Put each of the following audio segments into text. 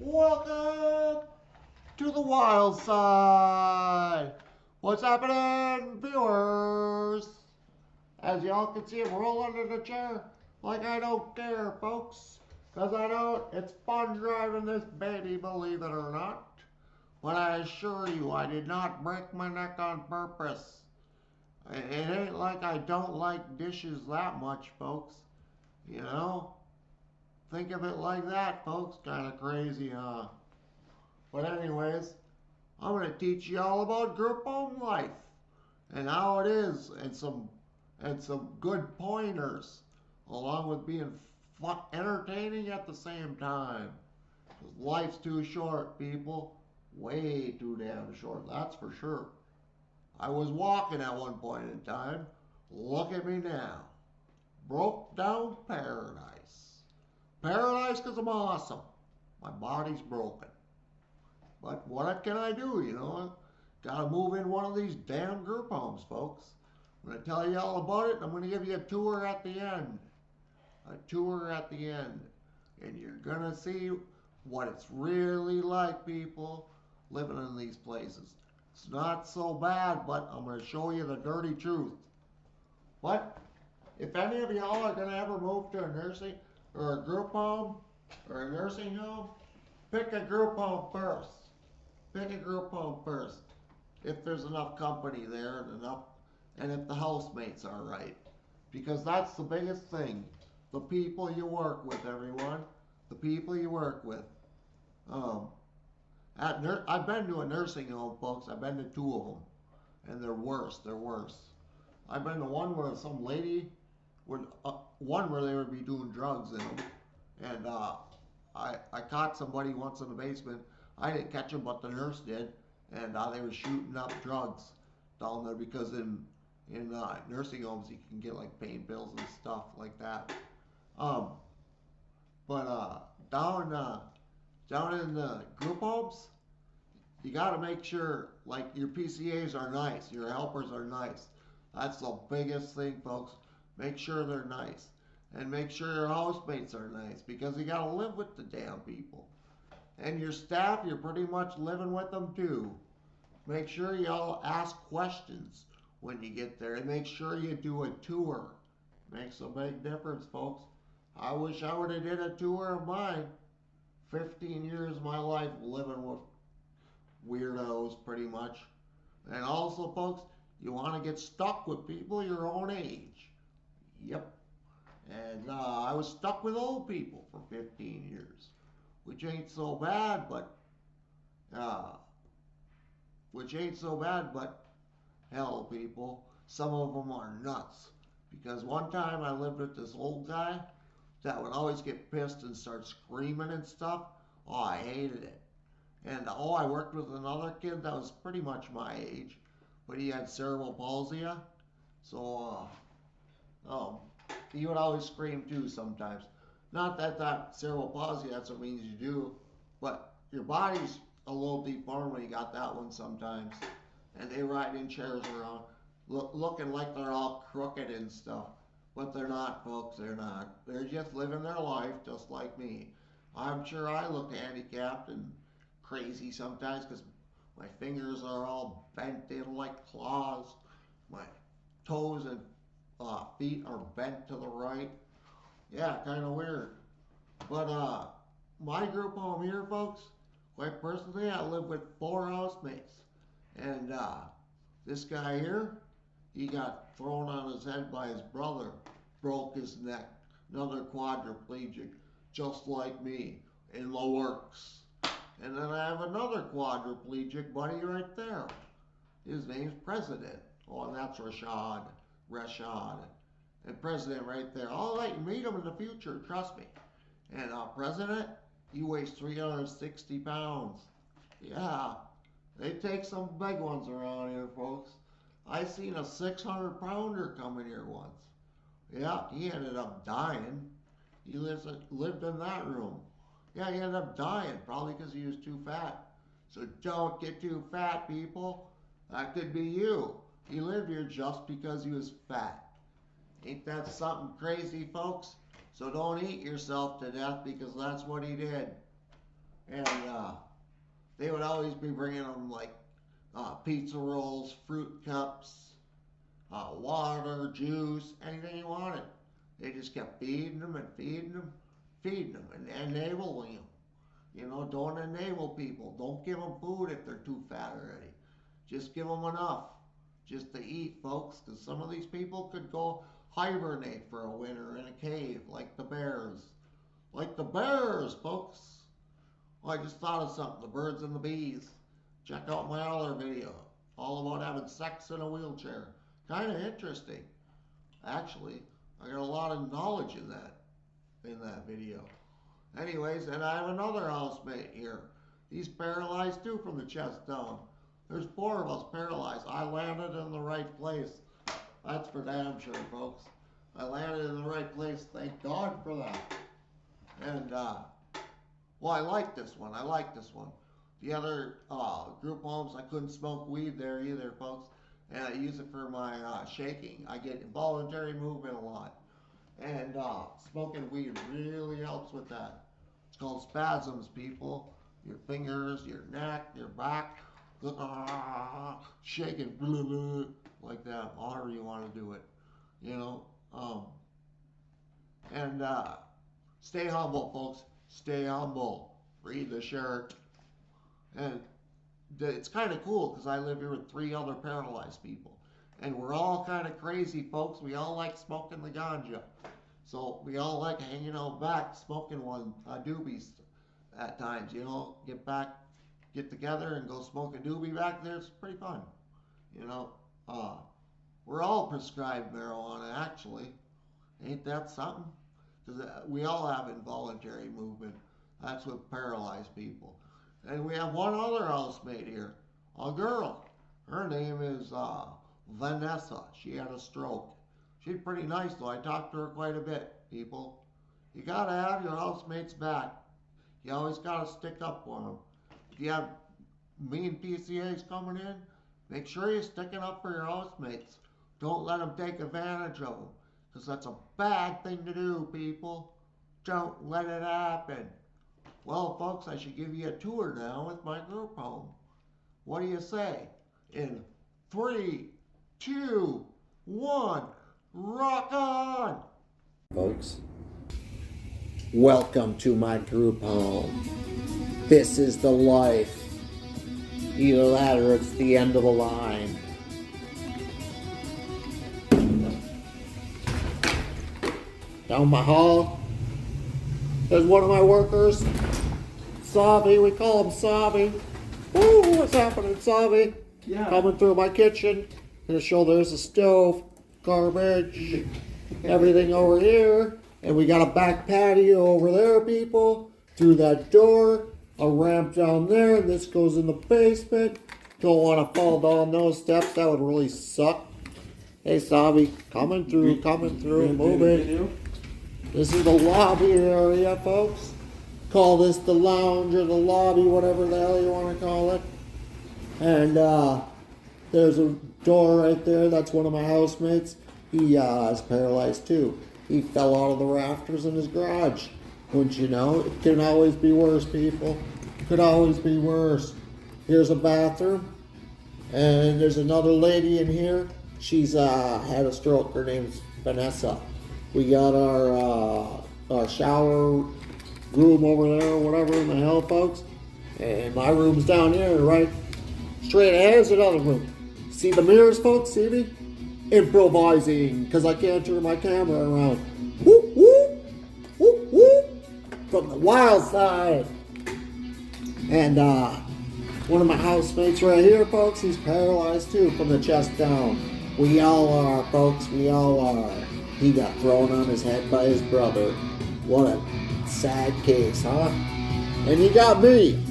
Welcome to the wild side. What's happening, viewers? As y'all can see, I'm rolling in the chair like I don't care, folks. Because I don't. It's fun driving this baby, believe it or not. But I assure you, I did not break my neck on purpose. It ain't like I don't like dishes that much, folks. You know? Think of it like that, folks. Kind of crazy, huh? But anyways, I'm going to teach you all about group home life and how it is, and some good pointers, along with being fun, entertaining at the same time. 'Cause life's too short, people. Way too damn short, that's for sure. I was walking at one point in time. Look at me now. Broke down paradise. Paradise because I'm awesome. My body's broken. But what can I do, you know? Gotta move in one of these damn group homes, folks. I'm gonna tell you all about it, and I'm gonna give you a tour at the end. A tour at the end. And you're gonna see what it's really like, people, living in these places. It's not so bad, but I'm gonna show you the dirty truth. But if any of y'all are gonna ever move to a nursing or a group home or a nursing home, pick a group home first. Pick a group home first. If there's enough company there and if the housemates are right. Because that's the biggest thing. The people you work with, everyone. The people you work with. Um, I've been to a nursing home, folks. I've been to two of them. And they're worse. They're worse. I've been to one where some lady one where they would be doing drugs in them. And I caught somebody once in the basement. I didn't catch them, but the nurse did, and they were shooting up drugs down there because in nursing homes you can get like pain pills and stuff like that. Um, but down in the group homes, you got to make sure like your PCAs are nice, your helpers are nice. That's the biggest thing, folks. Make sure they're nice, and make sure your housemates are nice because you got to live with the damn people. And your staff, you're pretty much living with them too. Make sure y'all ask questions when you get there, and make sure you do a tour. Makes a big difference, folks. I wish I would have did a tour of mine. 15 years of my life living with weirdos, pretty much. And also, folks, you want to get stuck with people your own age. Yep. And I was stuck with old people for 15 years. Which ain't so bad, but uh, hell, people, some of them are nuts. Because one time I lived with this old guy that would always get pissed and start screaming and stuff. Oh, I hated it. And I worked with another kid that was pretty much my age, but he had cerebral palsy. So he would always scream too sometimes. Not that cerebral palsy, that's what it means you do, but your body's a little deformed when you got that one sometimes. And they ride in chairs around, looking like they're all crooked and stuff. But they're not, folks, they're not. They're just living their life just like me. I'm sure I look handicapped and crazy sometimes because my fingers are all bent in like claws. My toes and feet are bent to the right. Yeah, kind of weird. But my group home here, folks, quite personally, I live with 4 housemates. And this guy here, he got thrown on his head by his brother, broke his neck. Another quadriplegic, just like me, in the works. And then I have another quadriplegic buddy right there. His name's President. Oh, and that's Rashad. And President right there. I'll let you meet him in the future, trust me. And President, he weighs 360 pounds. Yeah, they take some big ones around here, folks. I seen a 600-pounder come in here once. Yeah, he ended up dying. He lived in that room. Yeah, he ended up dying, probably because he was too fat. So don't get too fat, people. That could be you. He lived here just because he was fat. Ain't that something crazy, folks? So don't eat yourself to death because that's what he did. And they would always be bringing them like pizza rolls, fruit cups, water, juice, anything you wanted. They just kept feeding them and feeding them, and enabling them. You know, don't enable people. Don't give them food if they're too fat already. Just give them enough just to eat, folks, because some of these people could go hibernate for a winter in a cave like the bears. Like the bears, folks. Well, I just thought of something, the birds and the bees. Check out my other video, all about having sex in a wheelchair. Kind of interesting. Actually, I got a lot of knowledge in that video. Anyways, and I have another housemate here. He's paralyzed too from the chest down. There's 4 of us paralyzed. I landed in the right place. That's for damn sure, folks. I landed in the right place. Thank God for that. And, well, I like this one. The other group homes, I couldn't smoke weed there either, folks. And I use it for my shaking. I get involuntary movement a lot. And smoking weed really helps with that. It's called spasms, people. Your fingers, your neck, your back, shaking like that, however you want to do it. You know, and stay humble, folks. Stay humble. Read the shirt. And it's kind of cool because I live here with 3 other paralyzed people. And we're all kind of crazy, folks. We all like smoking the ganja. So we all like hanging out back, smoking one doobies at times, you know. Get together and go smoke a doobie back there. It's pretty fun, you know. We're all prescribed marijuana, actually. Ain't that something? Because we all have involuntary movement. That's with paralyzed people. And we have one other housemate here, a girl. Her name is Vanessa. She had a stroke. She's pretty nice though. I talked to her quite a bit, people. You gotta have your housemates back. You always gotta stick up for them. If you have mean PCAs coming in, make sure you're sticking up for your housemates. Don't let them take advantage of them, because that's a bad thing to do, people. Don't let it happen. Well, folks, I should give you a tour now with my group home. What do you say? In 3, 2, 1, rock on! Folks, welcome to my group home. This is the life. Either that or it's the end of the line. Down my hall, there's one of my workers, Savi. We call him Savi. Woo, what's happening, Savi? Yeah. Coming through my kitchen. Gonna show there's a stove, garbage, everything over here. And we got a back patio over there, people. Through that door, a ramp down there, and this goes in the basement. Don't want to fall down those steps. That would really suck. Hey, Savi, coming through, moving. This is the lobby area, folks. Call this the lounge or the lobby, whatever the hell you want to call it. And there's a door right there. That's one of my housemates. He is paralyzed too. He fell out of the rafters in his garage. Wouldn't you know? It can always be worse, people. Could always be worse. Here's a bathroom. And there's another lady in here. She's had a stroke. Her name's Vanessa. We got our shower room over there, or whatever in the hell, folks. And my room's down here, right straight ahead is another room. See the mirrors, folks? See me? Improvising, because I can't turn my camera around. Whoop, whoop, whoop, whoop. From the wild side. And one of my housemates right here, folks, he's paralyzed too from the chest down. We all are, folks, we all are. He got thrown on his head by his brother. What a sad case, huh? And he got me.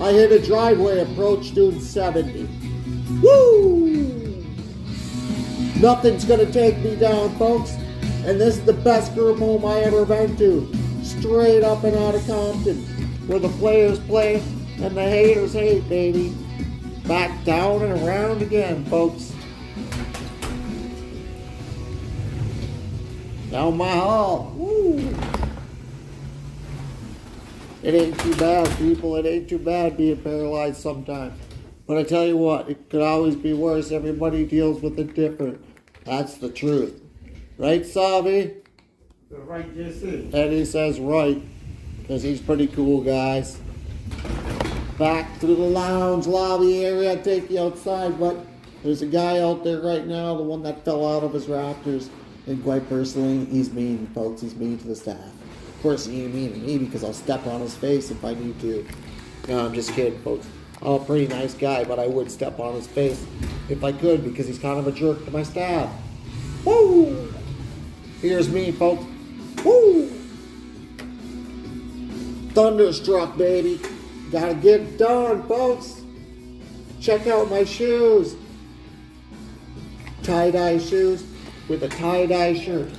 I hit a driveway approach doing 70. Woo! Nothing's gonna take me down, folks. And this is the best group home I ever been to. Straight up and out of Compton, where the players play and the haters hate, baby. Back down and around again, folks. Down my hall. Woo! It ain't too bad, people. It ain't too bad being paralyzed sometimes. But I tell you what, it could always be worse. Everybody deals with it different. That's the truth. Right, Savi? Right, Jesse. Eddie says right, because he's pretty cool, guys. Back to the lounge lobby area. I'd take you outside, but there's a guy out there right now, the one that fell out of his rafters. And quite personally, he's mean, folks. He's mean to the staff. Of course, he ain't mean to me because I'll step on his face if I need to. No, I'm just kidding, folks. I'm a pretty nice guy, but I would step on his face if I could because he's kind of a jerk to my staff. Woo! Here's me, folks. Woo! Thunderstruck, baby. Gotta get it done, folks. Check out my shoes. Tie-dye shoes with a tie-dye shirt.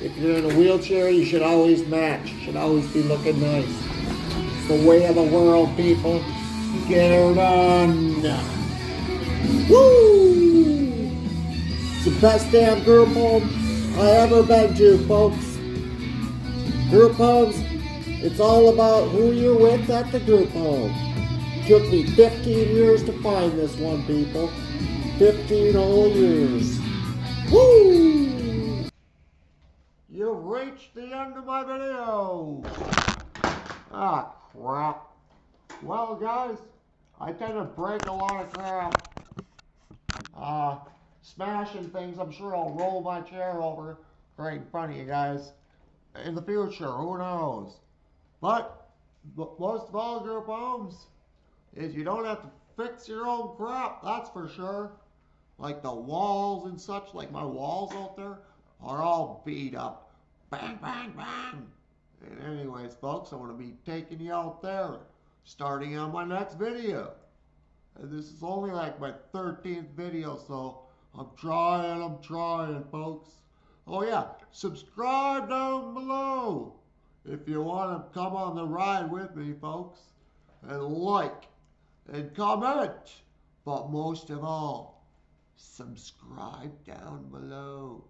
If you're in a wheelchair, you should always match. You should always be looking nice. It's the way of the world, people. Get her done. Woo! It's the best damn group home I ever been to, folks. Group homes, it's all about who you're with at the group home. Took me 15 years to find this one, people. 15 whole years. Woo! You've reached the end of my video. Ah, crap. Well, guys, I tend to break a lot of crap. Smashing things. I'm sure I'll roll my chair over right in front of you guys in the future. Who knows? But most of all, group homes is you don't have to fix your own crap. That's for sure. Like the walls and such, like my walls out there are all beat up. Bang, bang, bang. And anyways, folks, I'm going to be taking you out there starting on my next video. And this is only like my 13th video, so I'm trying, folks. Oh yeah, subscribe down below if you want to come on the ride with me, folks. And like and comment. But most of all, subscribe down below.